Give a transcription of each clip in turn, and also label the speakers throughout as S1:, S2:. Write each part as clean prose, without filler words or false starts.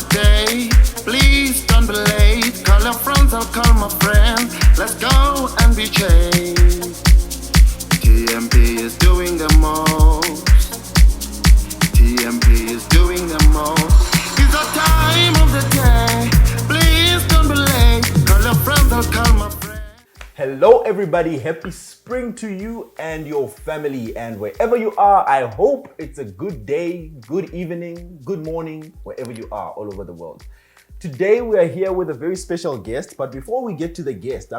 S1: the day. Please don't be late. Call your friends, I'll call my friends. Let's go and be changed. TMP is doing the most. TMP is doing the most. It's the time of the day. Please don't be late. Call your friends, I'll call my friends.
S2: Hello everybody, happy spring to you and your family, and wherever you are, I hope it's a good day, good evening, good morning, wherever you are all over the world. Today we are here with a very special guest, but before we get to the guest,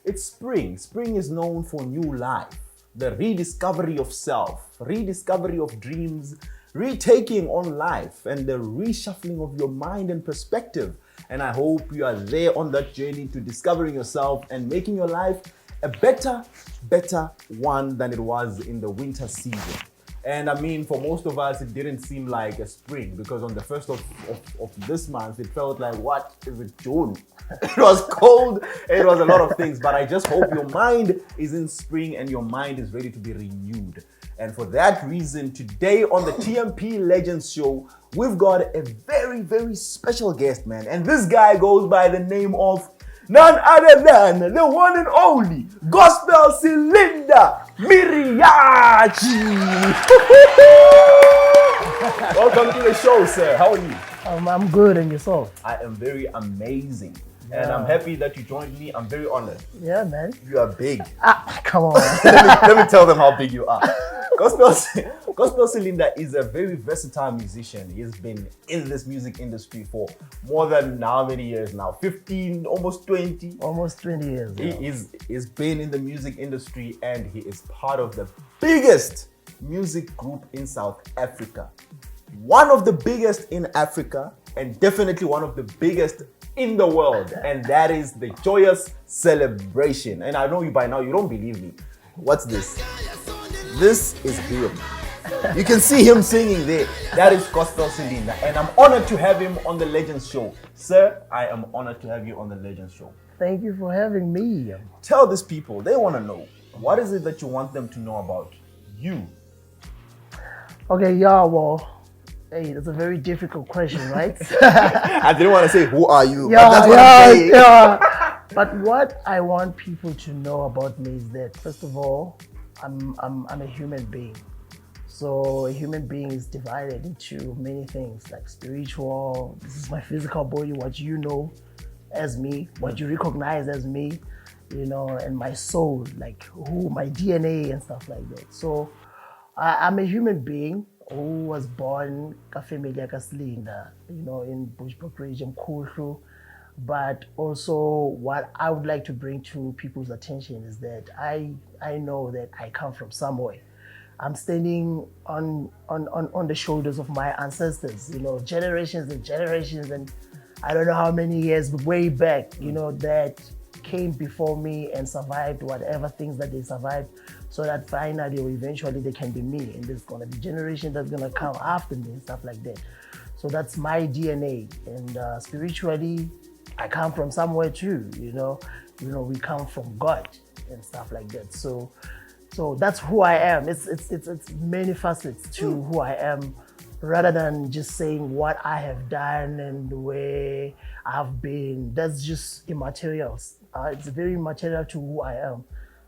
S2: it's spring. Spring is known for new life, the rediscovery of self, rediscovery of dreams, retaking on life, and the reshuffling of your mind and perspective. And I hope you are there on that journey to discovering yourself and making your life a better one than it was in the winter season. And for most of us, it didn't seem like a spring, because on the 1st of this month, it felt like, what is it, June? It was cold, it was a lot of things, but I just hope your mind is in spring and your mind is ready to be renewed. And for that reason, today on the TMP Legends Show, we've got a very special guest, man. And this guy goes by the name of none other than the one and only Gospel Cylinder Mariachi. Welcome to the show, sir. How are you?
S3: I'm good, and yourself?
S2: I am very amazing. Yeah. And I'm happy that you joined me. I'm very honored.
S3: Yeah, man.
S2: You are big.
S3: Come on.
S2: let me tell them how big you are. Gospel Cylinder is a very versatile musician. He's been in this music industry for more than how many years now? 15, almost 20?
S3: Almost 20 years.
S2: He's been in the music industry, and he is part of the biggest music group in South Africa. One of the biggest in Africa, and definitely one of the biggest in the world, and that is the Joyous Celebration. And I know you by now, you don't believe me. What's this? This is him. You can see him singing there. That is Gospel Cylinder, and I'm honored to have him on the Legends Show. Sir, I am honored to have you on the Legends Show.
S3: Thank you for having me.
S2: Tell these people, they want to know, what is it that you want them to know about you?
S3: Okay, yeah, well, hey, that's a very difficult question, right?
S2: I didn't want to say, who are you? But that's what I'm saying.
S3: Yeah. But what I want people to know about me is that, first of all, I'm a human being. So a human being is divided into many things, like spiritual, this is my physical body, what you know as me, what you recognize as me, and my soul, like who, my DNA and stuff like that. So I'm a human being who was born Cylinder, in Bushbuck region, Kuhlu. But also what I would like to bring to people's attention is that I know that I come from somewhere. I'm standing on the shoulders of my ancestors, generations and generations, and I don't know how many years, but way back, that came before me and survived whatever things that they survived, so that finally or eventually they can be me, and there's gonna be generation that's gonna come after me and stuff like that. So that's my DNA, and spiritually, I come from somewhere too, we come from God and stuff like that. So that's who I am. It's many facets to who I am, rather than just saying what I have done and where I've been. That's just immaterial. It's very immaterial to who I am.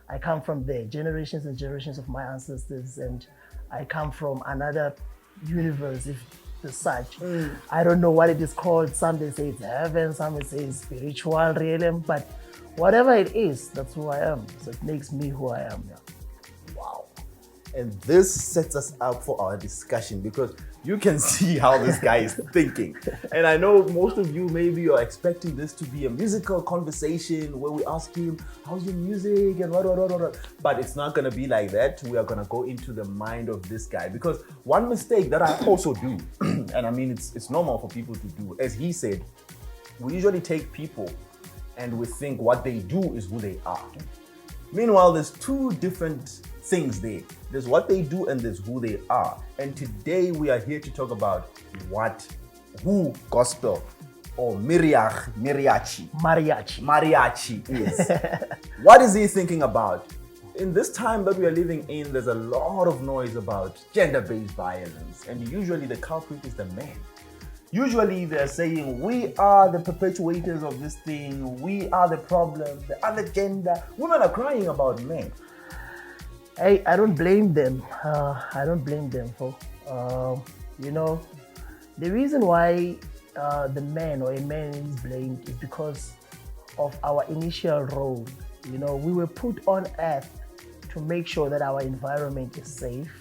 S3: I come from there, generations and generations of my ancestors, and I come from another universe, if as such. I don't know what it is called. Some they say it's heaven, some they say it's spiritual realm, but whatever it is, that's who I am. So it makes me who I am. Yeah.
S2: Wow. And this sets us up for our discussion, because you can see how this guy is thinking. And I know most of you maybe are expecting this to be a musical conversation where we ask him, how's your music and what. But it's not going to be like that. We are going to go into the mind of this guy, because one mistake that I also do, and it's normal for people to do, as he said, we usually take people and we think what they do is who they are. Meanwhile, there's two different things there. There's what they do and there's who they are. And today we are here to talk about who Gospel or Mariachi is. What is he thinking about? In this time that we are living in, there's a lot of noise about gender-based violence, and usually the culprit is the man. Usually they're saying, we are the perpetuators of this thing, we are the problem, the other gender. Women are crying about men.
S3: I don't blame them. I don't blame them for, you know, the reason why the man or a man is blamed is because of our initial role. You know, we were put on earth to make sure that our environment is safe.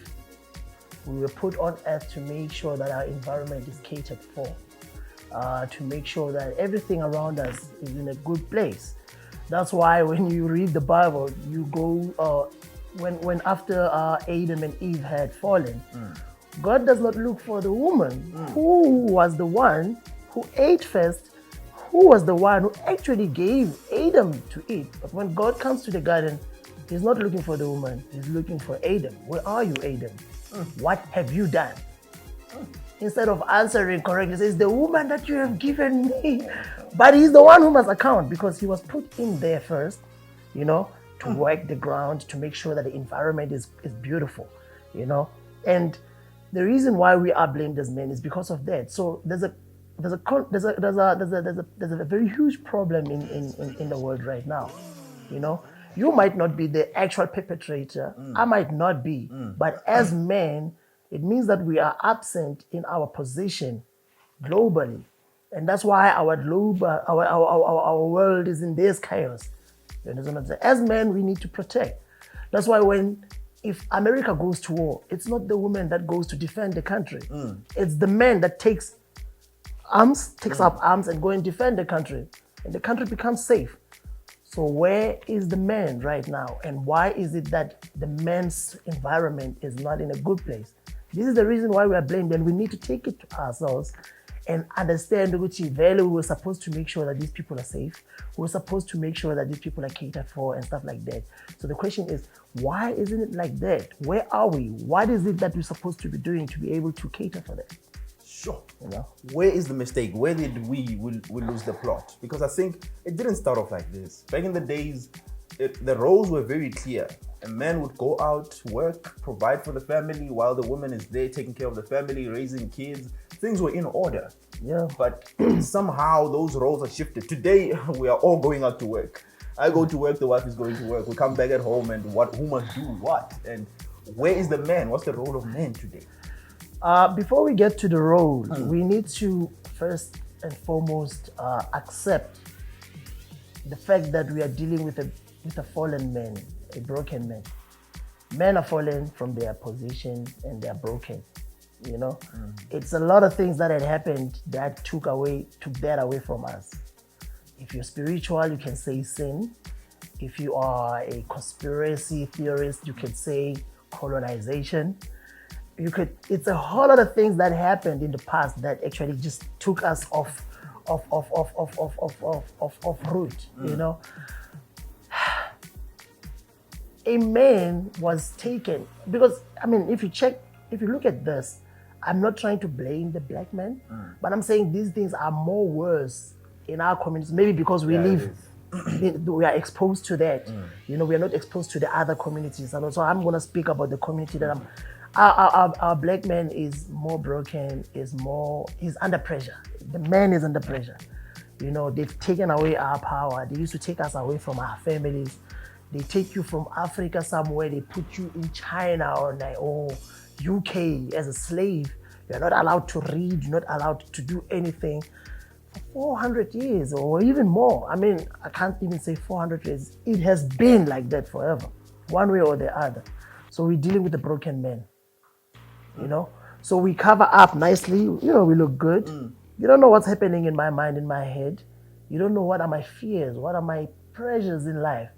S3: We were put on earth to make sure that our environment is catered for, to make sure that everything around us is in a good place. That's why when you read the Bible, you go, when after Adam and Eve had fallen, God does not look for the woman who was the one who ate first, who was the one who actually gave Adam to eat. But when God comes to the garden, he's not looking for the woman, he's looking for Adam. Where are you, Adam? What have you done? Instead of answering correctly, he says, the woman that you have given me. But he's the one who must account because he was put in there first, you know, to work the ground, to make sure that the environment is beautiful, you know. And the reason why we are blamed as men is because of that. So there's a very huge problem in the world right now, you know. You might not be the actual perpetrator, I might not be, but as men, it means that we are absent in our position globally. And that's why our world is in this chaos. You understand what I'm saying? As men, we need to protect. That's why if America goes to war, it's not the woman that goes to defend the country. It's the man that takes up arms and go and defend the country. And the country becomes safe. So where is the man right now? And why is it that the man's environment is not in a good place? This is the reason why we are blamed, and we need to take it to ourselves and understand which value we're supposed to make sure that these people are safe. We're supposed to make sure that these people are catered for and stuff like that. So the question is, why isn't it like that? Where are we? What is it that we're supposed to be doing to be able to cater for that?
S2: Sure. You know, where is the mistake? Where did we lose the plot? Because I think it didn't start off like this. Back in the days, the roles were very clear. A man would go out, work, provide for the family, while the woman is there taking care of the family, raising kids. Things were in order.
S3: Yeah.
S2: But somehow those roles are shifted. Today, we are all going out to work. I go to work, the wife is going to work. We come back at home, and who must do what? And where is the man? What's the role of men today?
S3: Before we get to the role, we need to first and foremost accept the fact that we are dealing with a fallen man, a broken man. Men are fallen from their position and they are broken. You know, it's a lot of things that had happened that took that away from us. If you're spiritual, you can say sin. If you are a conspiracy theorist, you can say colonization. It's a whole lot of things that happened in the past that actually just took us off route, you know. A man was taken because, I mean, if you look at this, I'm not trying to blame the black man, but I'm saying these things are more worse in our communities, maybe because we we are exposed to that. You know, we are not exposed to the other communities. And so I'm going to speak about the community that our black man is more broken, he's under pressure. The man is under pressure. You know, they've taken away our power. They used to take us away from our families. They take you from Africa somewhere, they put you in China or UK as a slave. You're not allowed to read, you're not allowed to do anything. For 400 years or even more. I mean, I can't even say 400 years. It has been like that forever, one way or the other. So we're dealing with a broken man, you know? So we cover up nicely, you know, we look good. You don't know what's happening in my mind, in my head. You don't know what are my fears, what are my pressures in life.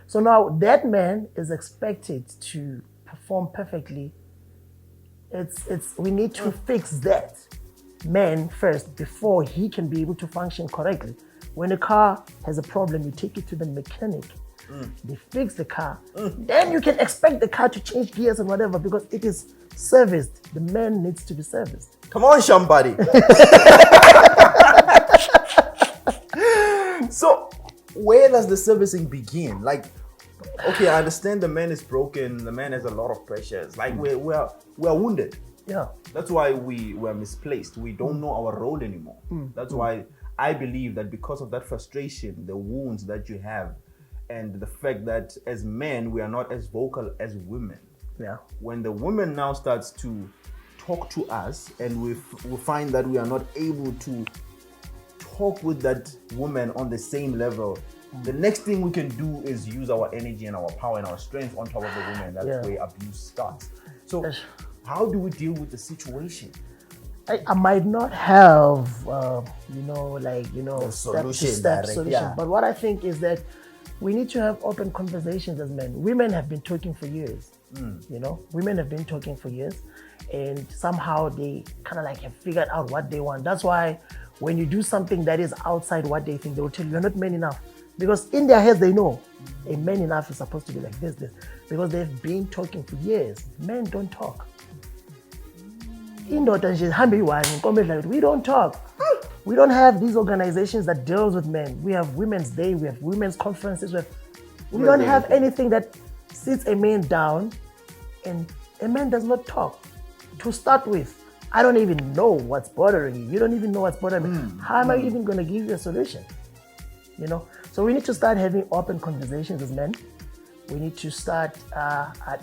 S3: So now that man is expected to perform perfectly. We need to fix that man first before he can be able to function correctly. When a car has a problem, you take it to the mechanic. They fix the car. Then you can expect the car to change gears and whatever because it is serviced. The man needs to be serviced.
S2: Come on, somebody. So, where does the servicing begin? Like, okay, I understand the man is broken. The man has a lot of pressures. Like, we're wounded.
S3: Yeah.
S2: That's why we were misplaced. We don't know our role anymore. That's why I believe that because of that frustration, the wounds that you have, and the fact that as men, we are not as vocal as women.
S3: Yeah.
S2: When the woman now starts to talk to us and we find that we are not able to talk with that woman on the same level, the next thing we can do is use our energy and our power and our strength on top of the woman. That's where abuse starts. So how do we deal with the situation?
S3: I might not have, step-to-step
S2: direct,
S3: solution. But what I think is that we need to have open conversations as men. Women have been talking for years. Women have been talking for years, and somehow they kind of like have figured out what they want. That's why when you do something that is outside what they think, they will tell you, you're not man enough. Because in their heads, they know a man enough is supposed to be like this. Because they've been talking for years. Men don't talk. We don't talk. We don't have these organizations that deals with men. We have Women's Day, we have women's conferences. We don't have anything that sits a man down, and a man does not talk. To start with, I don't even know what's bothering you. You don't even know what's bothering me. How am I even going to give you a solution? So we need to start having open conversations as men. We need to start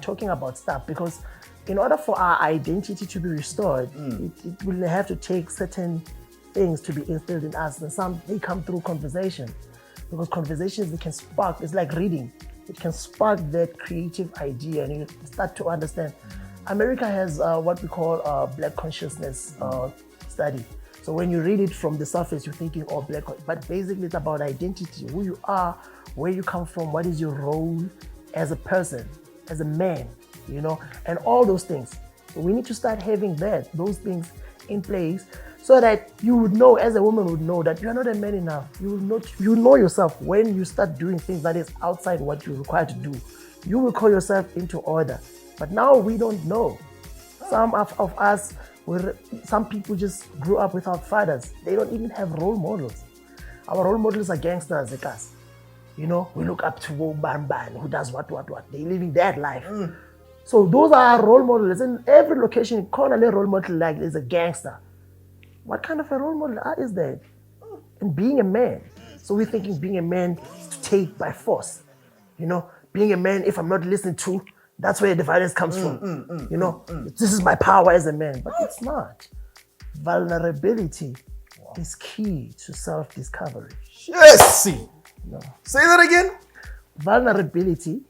S3: talking about stuff, because in order for our identity to be restored, it will have to take certain things to be instilled in us. And some, they come through conversation, because conversations, they can spark, it's like reading. It can spark that creative idea, and you start to understand. America has what we call Black consciousness study. So when you read it from the surface, you're thinking, oh, Black, but basically it's about identity, who you are, where you come from, what is your role as a person, as a man, and all those things. So we need to start having those things in place, so that you would know, as a woman would know, that you are not a man enough. You know yourself when you start doing things that is outside what you're required to do. You will call yourself into order. But now we don't know. Some of us, some people just grew up without fathers. They don't even have role models. Our role models are gangsters like us. We look up to Ban, who does what. They're living that life. So those are our role models. In every location, corner role model like is a gangster. What kind of a role model is that? And being a man. So we're thinking being a man is to take by force. Being a man, if I'm not listened to, that's where the violence comes from. This is my power as a man. But it's not. Vulnerability is key to self-discovery.
S2: Yes! Say that again.
S3: Vulnerability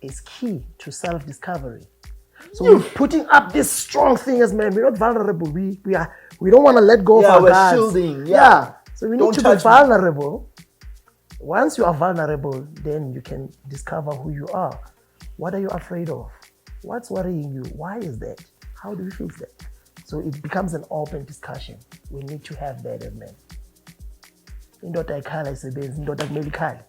S3: is key to self-discovery. So we're putting up this strong thing as men. We're not vulnerable. We don't want to let go of our guards.
S2: Shielding.
S3: So we need to be vulnerable. Once you are vulnerable, then you can discover who you are. What are you afraid of? What's worrying you? Why is that? How do you fix that? So it becomes an open discussion. We need to have that as men. Indoda ikhala isebenzi, indoda kumele ikhale.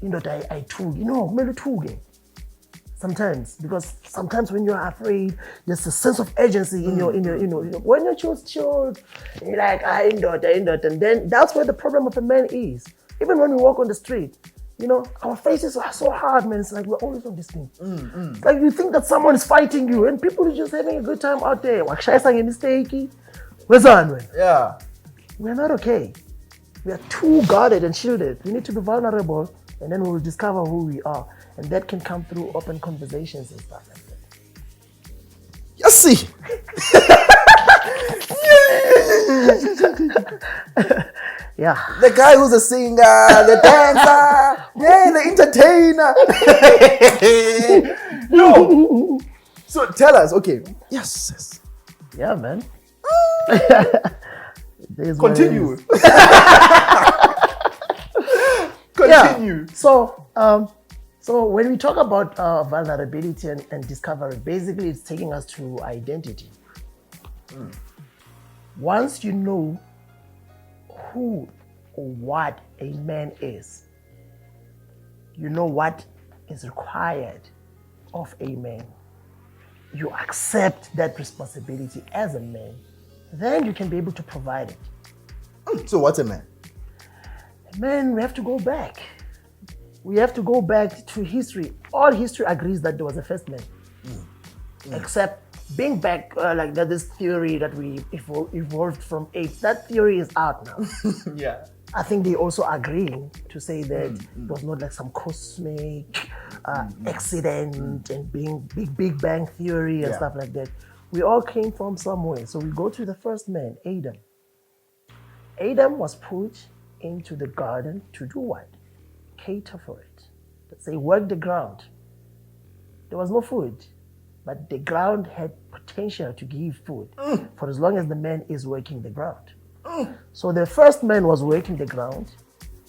S3: Indoda ayithuki. Kumele uthuke. Sometimes, because sometimes when you're afraid, there's a sense of urgency in your when you're chilled, you're like, indoda, and then that's where the problem of a man is. Even when we walk on the street, our faces are so hard, man. It's like we're always on this thing. It's like you think that someone is fighting you, and people are just having a good time out there. Wakshayisa mistake. Where's on, man?
S2: Yeah.
S3: We're not okay. We are too guarded and shielded. We need to be vulnerable, and then we will discover who we are. And that can come through open conversations and stuff like that.
S2: You see?
S3: Yeah.
S2: The guy who's a singer, the dancer, the entertainer. So tell us, okay. Yes.
S3: Yeah, man.
S2: Continue.
S3: Continue. Yeah. So when we talk about vulnerability and discovery, basically it's taking us to identity. Once you know who or what a man is, you know what is required of a man, you accept that responsibility as a man, then you can be able to provide it.
S2: So what's a man?
S3: A man, we have to go back. We have to go back to history. All history agrees that there was a first man, except being back, like that, this theory that we evolved from apes, that theory is out now.
S2: Yeah.
S3: I think they also agreeing to say that it was not like some cosmic accident and being big bang theory and stuff like that. We all came from somewhere. So we go to the first man, Adam. Adam was put into the garden to do what? Cater for it. Let's say work the ground. There was no food, but the ground had potential to give food for as long as the man is working the ground. So the first man was working the ground.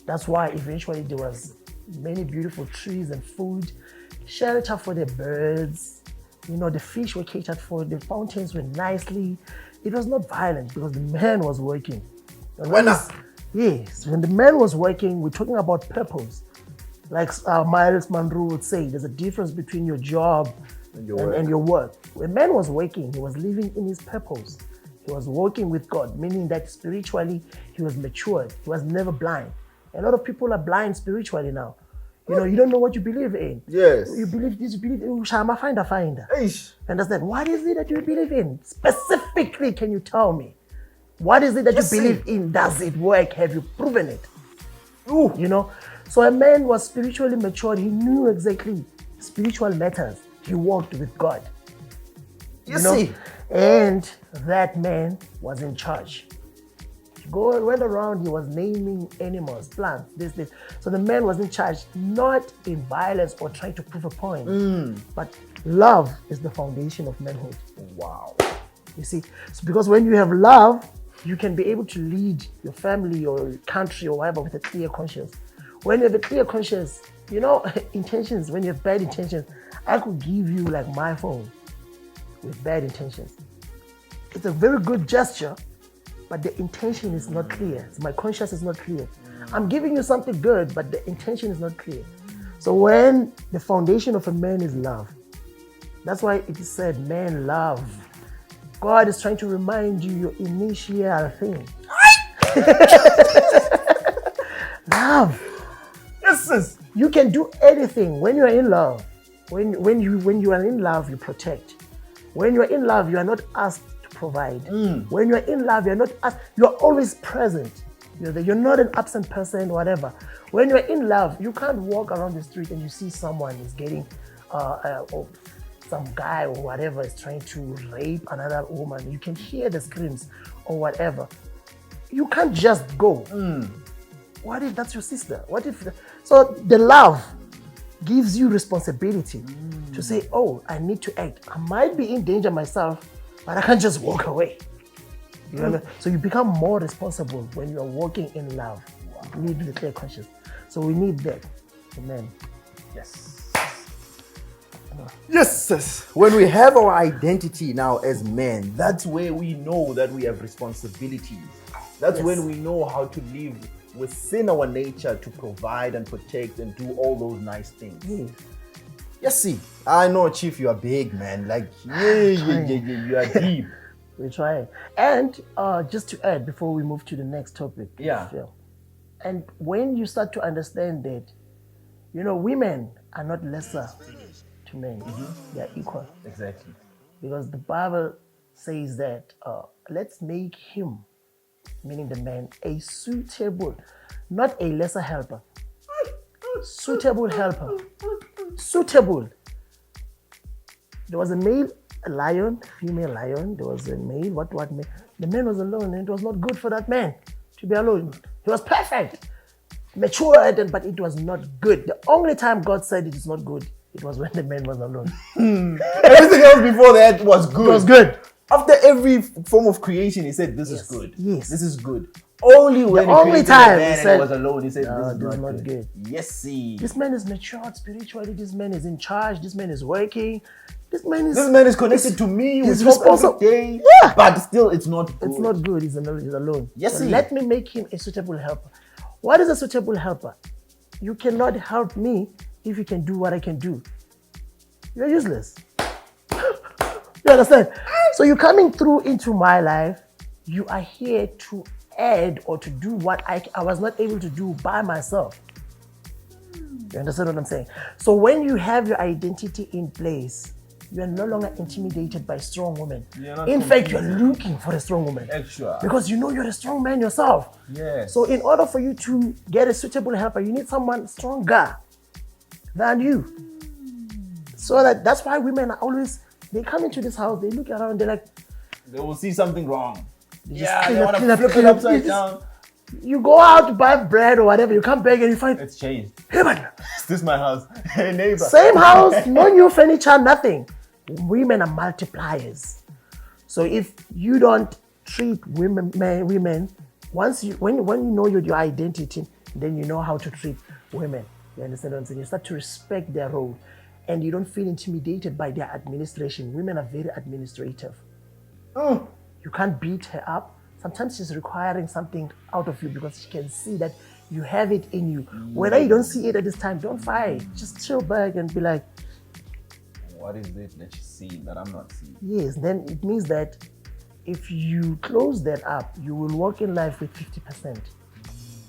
S3: That's why eventually there was many beautiful trees and food, shelter for the birds. You know, the fish were catered for, the fountains were nicely. It was not violent because the man was working. And when the man was working, we're talking about purpose. Like Miles Monroe would say, there's a difference between your job and your work. When man was working, he was living in his purpose. He was walking with God, meaning that spiritually he was matured. He was never blind. A lot of people are blind spiritually now. You know, you don't know what you believe in.
S2: Yes.
S3: You believe this, you believe Shama finder.
S2: Eish.
S3: Understand? What is it that you believe in? Specifically, can you tell me? What is it that you believe in? Does it work? Have you proven it?
S2: Ooh.
S3: You know? So a man was spiritually matured. He knew exactly spiritual matters. He walked with God.
S2: You see?
S3: And that man was in charge. He went around, he was naming animals, plants, this. So the man was in charge, not in violence or trying to prove a point, but love is the foundation of manhood.
S2: Wow.
S3: You see? So because when you have love, you can be able to lead your family or your country or whatever with a clear conscience. When you have a clear conscience, you know, intentions, when you have bad intentions, I could give you like my phone with bad intentions. It's a very good gesture, but the intention is not clear. My conscience is not clear. I'm giving you something good, but the intention is not clear. So when the foundation of a man is love, that's why it is said, man, love. God is trying to remind you your initial thing. Love.
S2: Yes.
S3: You can do anything when you are in love. When you are in love, you protect. When you are in love, you are not asked to provide. When you are in love, you are not asked. You are always present. You're not an absent person, whatever. When you are in love, you can't walk around the street and you see someone is getting, or some guy or whatever is trying to rape another woman. You can hear the screams or whatever. You can't just go. What if that's your sister? So the love gives you responsibility to say, oh, I need to act. I might be in danger myself, but I can't just walk away. You know? So you become more responsible when you are walking in love. You need the clear conscience. So we need that. Amen.
S2: Yes. Yes, sis. When we have our identity now as men, that's where we know that we have responsibilities. That's when we know how to live within our nature to provide and protect and do all those nice things. Yes, see, I know, Chief, you are big, man. Like, you are deep.
S3: We're trying. And just to add, before we move to the next topic.
S2: Yeah.
S3: And when you start to understand that, you know, women are not lesser to men. They are equal.
S2: Exactly.
S3: Because the Bible says that let's make him, meaning the man, a suitable, not a lesser helper. Suitable helper. Suitable. There was a male lion, female lion. There was a male, what male? The man was alone, and it was not good for that man to be alone. He was perfect, matured, but it was not good. The only time God said it is not good, it was when the man was alone.
S2: Everything else before that was good.
S3: It was good.
S2: After every form of creation, he said, this is good.
S3: Yes.
S2: This is good. Only when
S3: the only time
S2: he
S3: said,
S2: was alone, he said,
S3: no,
S2: this is not good. Yes, see.
S3: This man is matured spiritually. This man is in charge. This man is working. This man is
S2: connected to me.
S3: He's
S2: We talk
S3: responsible.
S2: every day.
S3: Yeah.
S2: But still, it's not good.
S3: It's not good. He's alone.
S2: Yes,
S3: so
S2: see.
S3: let me make him a suitable helper. What is a suitable helper? You cannot help me if you can do what I can do. You're useless. You understand? So you're coming through into my life. You are here to add or to do what I was not able to do by myself. You understand what I'm saying? So when you have your identity in place, You are no longer intimidated by strong women.
S2: You're
S3: In
S2: not
S3: fact, you're looking for a strong woman.
S2: Extra.
S3: Because you know you're a strong man yourself.
S2: Yes.
S3: So in order for you to get a suitable helper, you need someone stronger than you. So that's why women are always, they come into this house, they look around, they're like,
S2: they will see something wrong.
S3: just
S2: Yeah,
S3: clean
S2: they
S3: up,
S2: want
S3: clean
S2: to
S3: up,
S2: flip
S3: clean
S2: it
S3: up.
S2: upside down.
S3: You go out to buy bread or whatever, you come back and you find,
S2: It's changed.
S3: hey man,
S2: Is this my house? Hey neighbor.
S3: same house, no new furniture, nothing. Women are multipliers. So if you don't treat women, once you when you know your identity, then you know how to treat women. You understand what I'm saying? You start to respect their role, and you don't feel intimidated by their administration. Women are very administrative. You can't beat her up. Sometimes she's requiring something out of you because she can see that you have it in you. Whether you don't see it at this time, don't fight. Just chill back and be like,
S2: what is it that you see that I'm not seeing?
S3: yes. Then it means that if you close that up, you will walk in life with 50%.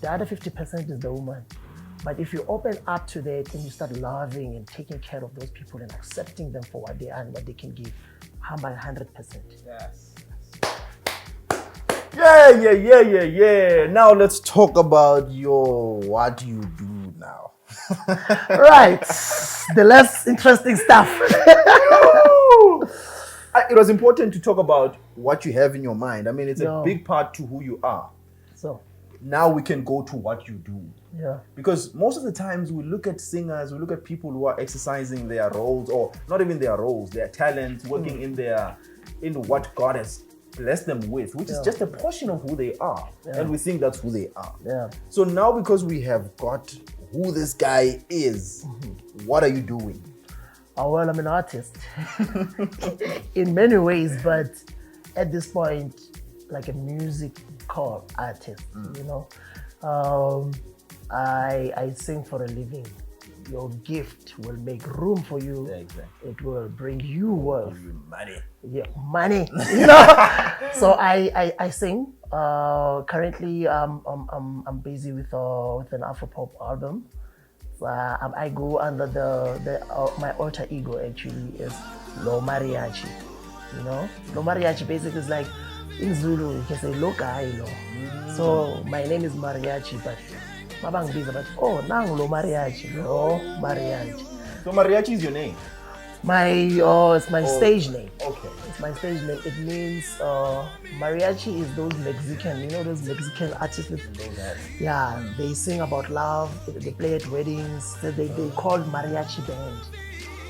S3: The other 50% is the woman. But if you open up to that and you start loving and taking care of those people and accepting them for what they are and what they can give, how about 100%?
S2: Yes. Yeah. Now let's talk about what you do now.
S3: Right. The less interesting stuff.
S2: It was important to talk about what you have in your mind. I mean, it's
S3: Yeah.
S2: a big part to who you are.
S3: So,
S2: Now we can go to what you do.
S3: yeah.
S2: Because most of the times we look at singers, we look at people who are exercising their roles, or not even their roles, their talents, working in what God has blessed them with, which is just a portion of who they are. And we think that's who they are.
S3: Yeah.
S2: So now, because we have got who this guy is, what are you doing?
S3: Oh, well, I'm an artist in many ways, but at this point, like a musical artist, you know. I sing for a living. Your gift will make room for you.
S2: Exactly.
S3: It will bring you wealth.
S2: Money.
S3: Yeah, money. You know. So I sing. Currently, I'm busy with an Afropop album. I go under my alter ego actually is Lo Mariachi. You know, Lo Mariachi basically is like in Zulu you can say Lo Kai Lo. So my name is Mariachi, but Mabang busy, but nang Lo Mariachi, Lo Mariachi.
S2: So Mariachi is your name?
S3: It's my stage name.
S2: Okay.
S3: It's my stage name. It means mariachi is those Mexican, you know, those Mexican artists with, they sing about love. They play at weddings. They call mariachi band.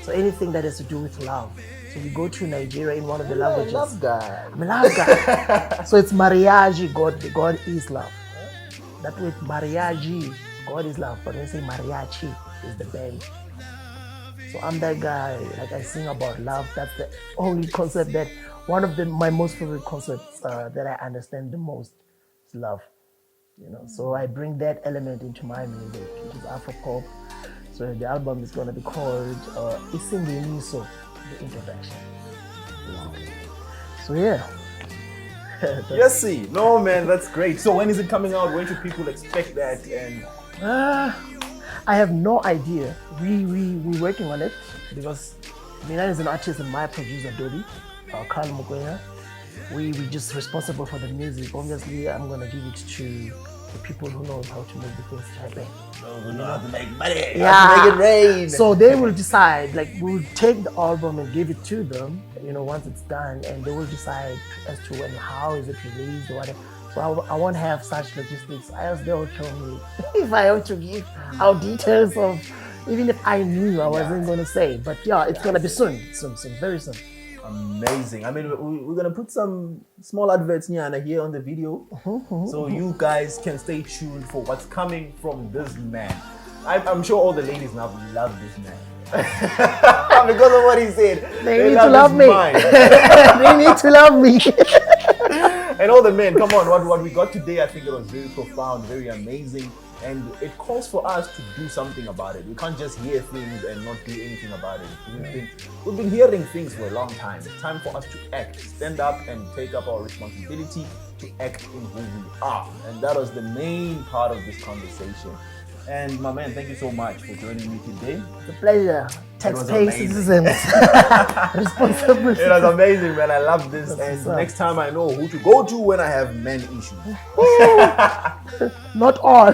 S3: So anything that has to do with love. So you go to Nigeria in one of the languages.
S2: Love guy.
S3: I'm a love guy. So it's mariachi, God is love. That with mariachi, God is love. But when you say mariachi, is the band. So I'm that guy, like I sing about love. That's the only concept that, one of my most favorite concepts that I understand the most is love. You know, so I bring that element into my music, which is Afropop. So the album is gonna be called Isingeniso, the introduction. So yeah.
S2: Yes, see. No, man, that's great. So when is it coming out? When should people expect that? And
S3: I have no idea. We're working on it because Mina is an artist and my producer Dodi, Carl Mukwena. We just responsible for the music. Obviously, I'm gonna give it to the people who know how to make the things happen.
S2: those who know how to make money,
S3: Yeah.
S2: how to make it rain.
S3: So they will decide. Like we'll take the album and give it to them. You know, once it's done, and they will decide as to when, how is it released or whatever. So I won't have such logistics. Else they will kill me if I have to give out details of, even if I knew I wasn't going to say. But yeah, it's going to be soon, very soon.
S2: Amazing. I mean, we're going to put some small adverts here on the video. So you guys can stay tuned for what's coming from this man. I'm sure all the ladies now love this man. Because of what he said.
S3: They need to love me. They need to love me.
S2: And all the men, come on, what we got today, I think it was very profound, very amazing. And it calls for us to do something about it. We can't just hear things and not do anything about it. We've been hearing things for a long time. It's time for us to act, stand up and take up our responsibility to act in who we are. And that was the main part of this conversation. And my man, thank you so much for joining me today.
S3: It's a pleasure. Taxpaying
S2: amazing.
S3: citizens. Responsible
S2: It was amazing, man. I love this.
S3: That's
S2: And
S3: what's up.
S2: next time I know who to go to when I have men issues.
S3: Not all.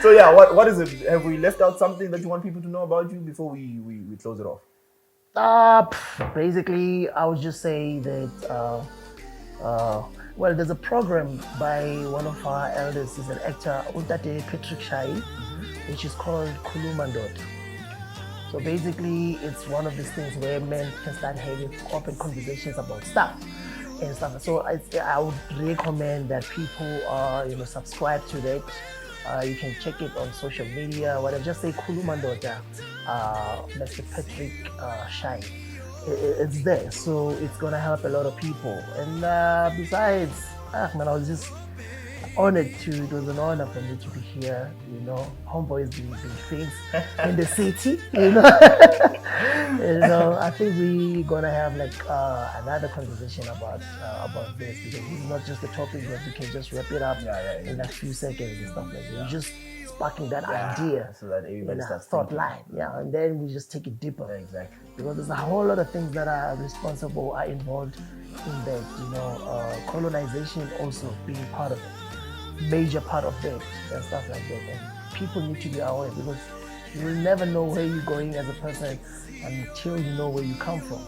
S2: So yeah, what is it? Have we left out something that you want people to know about you before we close it off?
S3: Basically, I would just say that, well, there's a program by one of our elders, he's an actor, Utate Patrick Shai, which is called Kulumandot. So basically, it's one of these things where men can start having open conversations about stuff and stuff. So I would recommend that people, subscribe to that. You can check it on social media, whatever. Just say Kulumandota, Mr. Patrick Shai. It's there, so it's gonna help a lot of people. And besides, man, I was just honored it was an honor for me to be here. Homeboy is being famous in the city. I think we're gonna have like another conversation about this, because this is not just a topic that we can just wrap it up in a few seconds and stuff like that. We're just sparking that idea,
S2: so that everybody starts
S3: thought
S2: thinking.
S3: line, and then we just take it deeper.
S2: Yeah, exactly.
S3: Because there's a whole lot of things that are involved in that, colonization also being part of it, major part of that and stuff like that. And people need to be aware, because you will never know where you're going as a person until you know where you come from,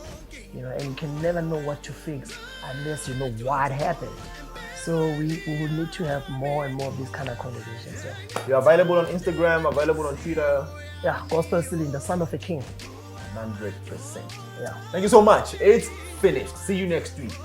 S3: and you can never know what to fix unless you know what happened. So we will need to have more and more of these kind of conversations.
S2: You're available on Instagram, available on Twitter.
S3: Yeah, Gospel Ceiling, the son of a king.
S2: 100%.
S3: Yeah.
S2: Thank you so much. It's finished. See you next week.